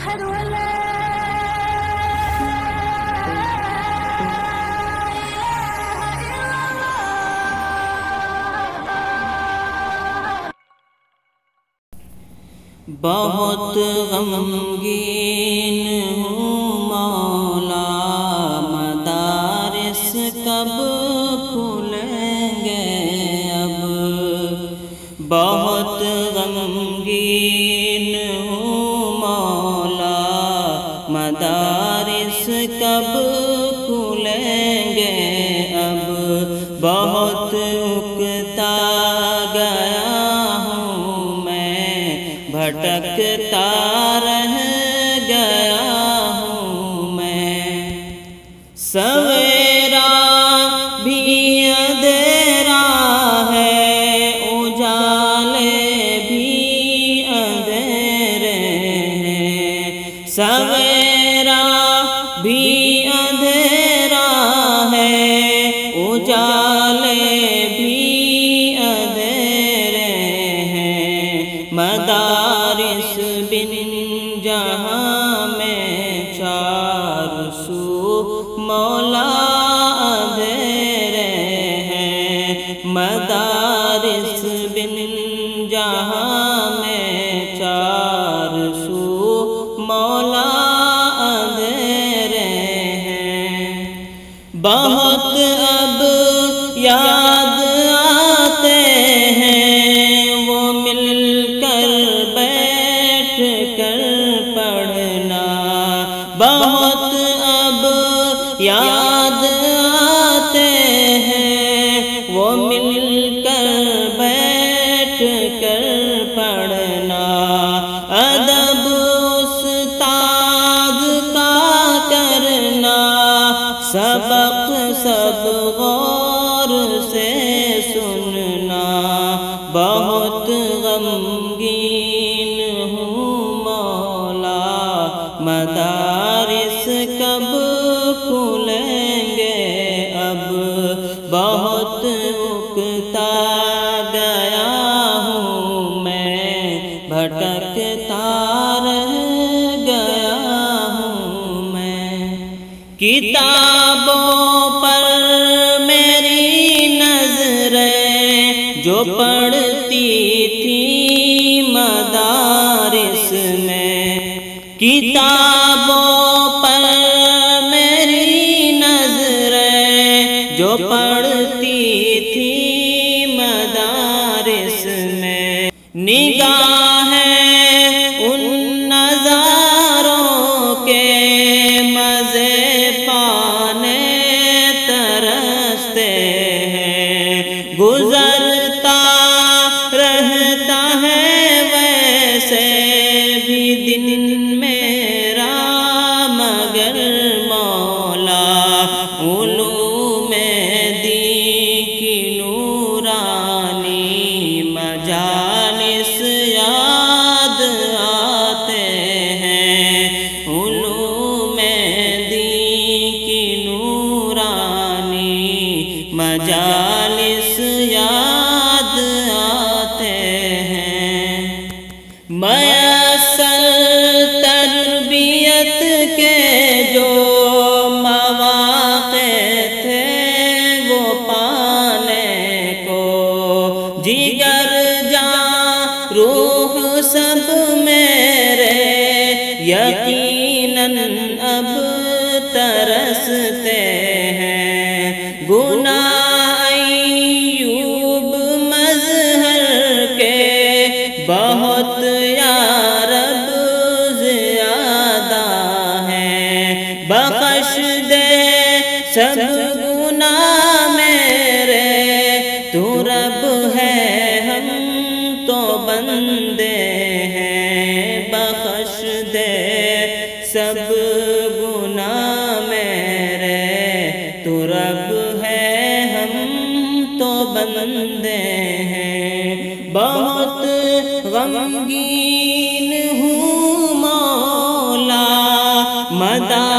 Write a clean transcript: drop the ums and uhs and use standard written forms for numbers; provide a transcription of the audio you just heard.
أشهد أن لا بہت غمگین ہوں مولا، مدارس کب کھلیں گے اب؟ بہت غمگین ہوں مولا، مدارس کب کھلیں گے اب؟ بہت اکتا گیا ہوں میں، بھٹکتا رہ گیا ہوں میں۔ سویرا بھی اندھیرا ہے، اجالے بھی اندھیرے ہیں۔ سویرا بھی اندھیرا ہے، اجالے بھی اندھیرے ہیں۔ مدارس بن جہاں میں چار سو مولا اندھیرے ہیں۔ مدارس بن جہاں میں چار سو مولا اندھیرے ہیں۔ بہت اب یاد آتے ہیں وہ مل کر بیٹھ کر پڑھنا۔ بہت اب یاد آتے ہیں وہ مل کر بیٹھ کر پڑھنا۔ ادب استاد کا کرنا، سبق سب غور سے سننا۔ بہت غمگین ہوں مولا، مدارس کب کھلیں گے اب؟ بہت اکتا گیا ہوں میں، بھٹکتا رہ گیا ہوں میں۔ کتابوں پر میری نظریں جو پڑھتی تھی مدارس میں، کتابوں پر میری نظریں جو پڑھتی تھی مدارس میں، نگاہیں ان نظاروں کے مزے پانے ترستے ہیں۔ گزرتا رہتا ہے ویسے بھی دن میرا، مگر مولا علوم دین کی نورانی مجالس یاد آتے ہیں۔ علوم دین کی نورانی مجالس یاد آتے ہیں۔ میسر تربیت کے جو مواقع تھے وہ پانے کو، جگر جان روح سب میرے یقیناً اب ترستے ہیں۔ گناہ ایوب مظہر کے بہت یا رب زیادہ ہیں، بخش دے سب گناہ میرے، تو رب ہے ہم تو بندے ہیں۔ بخش دے سب گناہ میرے، تو رب ہے ہم تو بندے ہیں۔ بہت غمگین ہوں مولا، مدارس